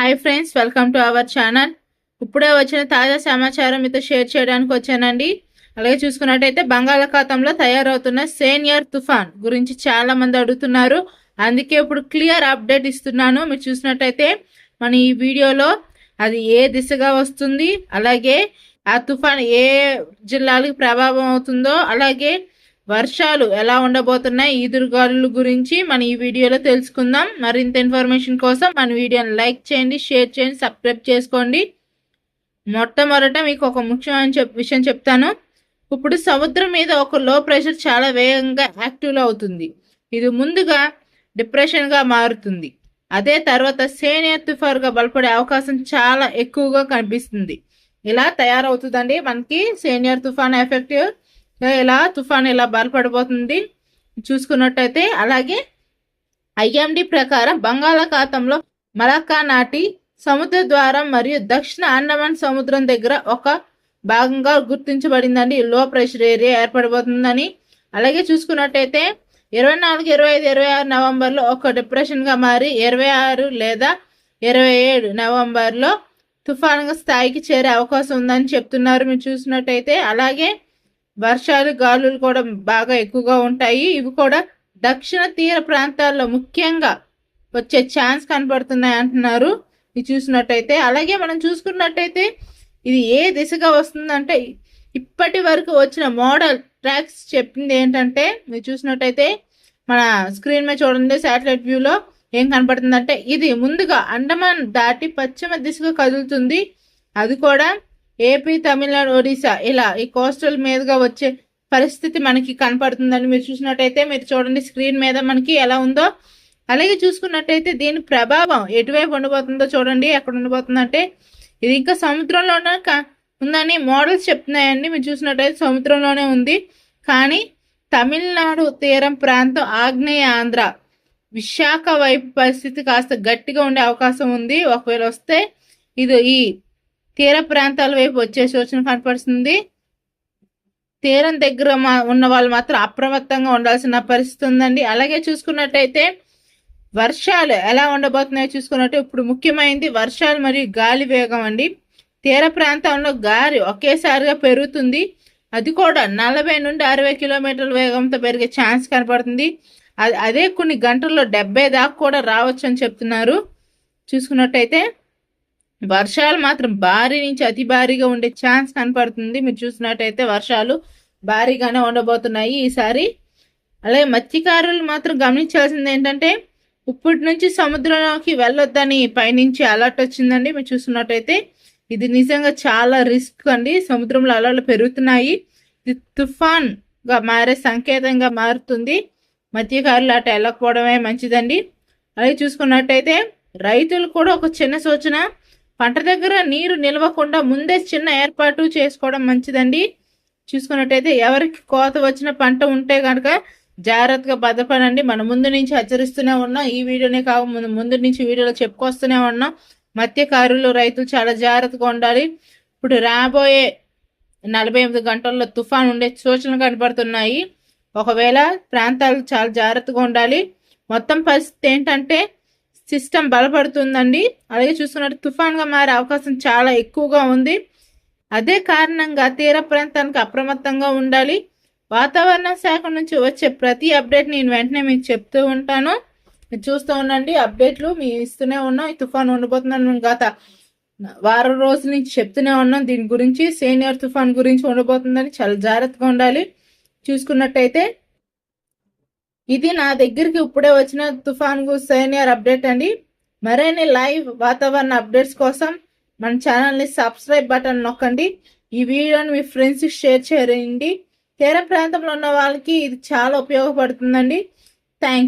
Hi friends, welcome to our channel. ఇప్పుడే వచ్చిన తాజా సమాచారం మీతో షేర్ చేయడానికి వచ్చానండి. అలాగే చూసుకున్నట్టయితే బంగాళాఖాతంలో తయారవుతున్న సేనియర్ తుఫాన్ గురించి చాలా మంది అడుగుతున్నారు. అందుకే ఇప్పుడు క్లియర్ అప్డేట్ ఇస్తున్నాను. మీరు చూసినట్టయితే మన ఈ వీడియోలో అది ఏ దిశగా వస్తుంది, అలాగే ఆ తుఫాన్ ఏ జిల్లాలకు ప్రభావం అవుతుందో, అలాగే వర్షాలు ఎలా ఉండబోతున్నాయి, ఈదురుగాలుల గురించి మన ఈ వీడియోలో తెలుసుకుందాం. మరింత ఇన్ఫర్మేషన్ కోసం మన వీడియోని లైక్ చేయండి, షేర్ చేయండి, సబ్స్క్రైబ్ చేసుకోండి. మొట్టమొదట మీకు ఒక ముఖ్యమైన విషయం చెప్తాను. ఇప్పుడు సముద్రం మీద ఒక లో ప్రెషర్ చాలా వేగంగా యాక్టివ్ అవుతుంది. ఇది ముందుగా డిప్రెషన్గా మారుతుంది. అదే తర్వాత సేనియర్ తుఫాన్గా బలపడే అవకాశం చాలా ఎక్కువగా కనిపిస్తుంది. ఇలా తయారవుతుందండి మనకి సేనియర్ తుఫాన్ ఎఫెక్టివ్. ఇలా తుఫాన్ ఇలా బలపడిపోతుంది చూసుకున్నట్టయితే. అలాగే ఐఎండి ప్రకారం బంగాళాఖాతంలో మలక్కా నాటి సముద్ర ద్వారం మరియు దక్షిణ అండమాన్ సముద్రం దగ్గర ఒక భాగంగా గుర్తించబడిందండి లో ప్రెషర్ ఏరియా ఏర్పడిపోతుందని. అలాగే చూసుకున్నట్టయితే 24, 25, 26 నవంబర్లో ఒక డిప్రెషన్గా మారి 26 లేదా 27 నవంబర్లో తుఫాన్గా స్థాయికి చేరే అవకాశం ఉందని చెప్తున్నారు మీరు చూసినట్టయితే. అలాగే వర్షాలు గాలులు కూడా బాగా ఎక్కువగా ఉంటాయి. ఇవి కూడా దక్షిణ తీర ప్రాంతాల్లో ముఖ్యంగా వచ్చే ఛాన్స్ కనబడుతున్నాయి అంటున్నారు ఇది చూసినట్టయితే. అలాగే మనం చూసుకున్నట్టయితే ఇది ఏ దిశగా వస్తుందంటే ఇప్పటి వరకు వచ్చిన మోడల్ ట్రాక్స్ చెప్పింది ఏంటంటే, మీరు చూసినట్టయితే మన స్క్రీన్ మీద చూడండి, శాటిలైట్ వ్యూలో ఏం కనబడుతుందంటే ఇది ముందుగా అండమాన్ దాటి పశ్చిమ దిశగా కదులుతుంది. అది కూడా ఏపీ, తమిళనాడు, ఒడిశా ఇలా ఈ కోస్టల్ మీదుగా వచ్చే పరిస్థితి మనకి కనపడుతుందని మీరు చూసినట్టయితే. మీరు చూడండి స్క్రీన్ మీద మనకి ఎలా ఉందో. అలాగే చూసుకున్నట్టయితే దీని ప్రభావం ఎటువైపు ఉండిపోతుందో చూడండి. ఎక్కడ ఉండిపోతుందంటే ఇది ఇంకా సముద్రంలోనే ఉందని మోడల్స్ చెప్తున్నాయండి. మీరు చూసినట్టయితే సముద్రంలోనే ఉంది. కానీ తమిళనాడు తీరం ప్రాంతం, ఆగ్నేయ ఆంధ్ర, విశాఖ వైపు పరిస్థితి కాస్త గట్టిగా ఉండే అవకాశం ఉంది. ఒకవేళ వస్తే ఇది ఈ తీర ప్రాంతాల వైపు వచ్చే సూచన కనపడుతుంది. తీరం దగ్గర ఉన్న వాళ్ళు మాత్రం అప్రమత్తంగా ఉండాల్సిన పరిస్థితి ఉందండి. అలాగే చూసుకున్నట్టయితే వర్షాలు ఎలా ఉండబోతున్నాయో చూసుకున్నట్టు ఇప్పుడు ముఖ్యమైనది వర్షాలు మరియు గాలి వేగం అండి. తీర ప్రాంతంలో గాలి ఒకేసారిగా పెరుగుతుంది. అది కూడా 40 నుండి 60 కిలోమీటర్ల వేగంతో పెరిగే ఛాన్స్ కనపడుతుంది. అదే కొన్ని గంటల్లో 70 దాకా కూడా రావచ్చు అని చెప్తున్నారు. చూసుకున్నట్టయితే వర్షాలు మాత్రం భారీ నుంచి అతి భారీగా ఉండే ఛాన్స్ కనపడుతుంది. మీరు చూసినట్టయితే వర్షాలు భారీగానే ఉండబోతున్నాయి ఈసారి. అలాగే మత్స్యకారులు మాత్రం గమనించాల్సింది ఏంటంటే ఇప్పటి నుంచి సముద్రంలోకి వెళ్ళొద్దని పైనుంచి అలర్ట్ వచ్చిందండి. మీరు చూస్తున్నట్టయితే ఇది నిజంగా చాలా రిస్క్ అండి. సముద్రంలో అలలు పెరుగుతున్నాయి. ఇది తుఫాన్గా మారే సంకేతంగా మారుతుంది. మత్స్యకారులు అటు వెళ్ళకపోవడమే మంచిదండి. అలాగే చూసుకున్నట్టయితే రైతులు కూడా ఒక చిన్న సూచన, పంట దగ్గర నీరు నిలవకుండా ముందే చిన్న ఏర్పాటు చేసుకోవడం మంచిదండి. చూసుకున్నట్టయితే ఎవరికి కోత వచ్చిన పంట ఉంటే కనుక జాగ్రత్తగా భద్రపడండి. మనం ముందు నుంచి హెచ్చరిస్తూనే ఉన్నాం. ఈ వీడియోనే కాక ముందు నుంచి వీడియోలో చెప్పుకొస్తూనే ఉన్నాం. మత్స్యకారులు, రైతులు చాలా జాగ్రత్తగా ఉండాలి. ఇప్పుడు రాబోయే 48 గంటల్లో తుఫాన్ ఉండే సూచనలు కనబడుతున్నాయి. ఒకవేళ ప్రాంతాలు చాలా జాగ్రత్తగా ఉండాలి. మొత్తం పరిస్థితి ఏంటంటే సిస్టమ్ బలపడుతుందండి. అలాగే చూసుకున్నట్టు తుఫాన్గా మారే అవకాశం చాలా ఎక్కువగా ఉంది. అదే కారణంగా తీర ప్రాంతానికి అప్రమత్తంగా ఉండాలి. వాతావరణ శాఖ నుంచి వచ్చే ప్రతి అప్డేట్ నేను వెంటనే మీకు చెప్తూ ఉంటాను. మీరు చూస్తూ ఉండండి, అప్డేట్లు మీ ఇస్తూనే ఉన్నాం. ఈ తుఫాన్ ఉండబోతుందని మేము గత వారం రోజుల నుంచి చెప్తూనే ఉన్నాం. దీని గురించి సేనియర్ తుఫాన్ గురించి ఉండబోతుందని చాలా జాగ్రత్తగా ఉండాలి. చూసుకున్నట్టయితే ఇది నా దగ్గరికి ఇప్పుడే వచ్చిన తుఫాన్ సేనియర్ అప్డేట్ అండి. మరిన్ని లైవ్ వాతావరణ అప్డేట్స్ కోసం మన ఛానల్ని సబ్స్క్రైబ్ బటన్ నొక్కండి. ఈ వీడియోని మీ ఫ్రెండ్స్కి షేర్ చేయండి. తీర ప్రాంతంలో ఉన్న వాళ్ళకి ఇది చాలా ఉపయోగపడుతుందండి. Thank you.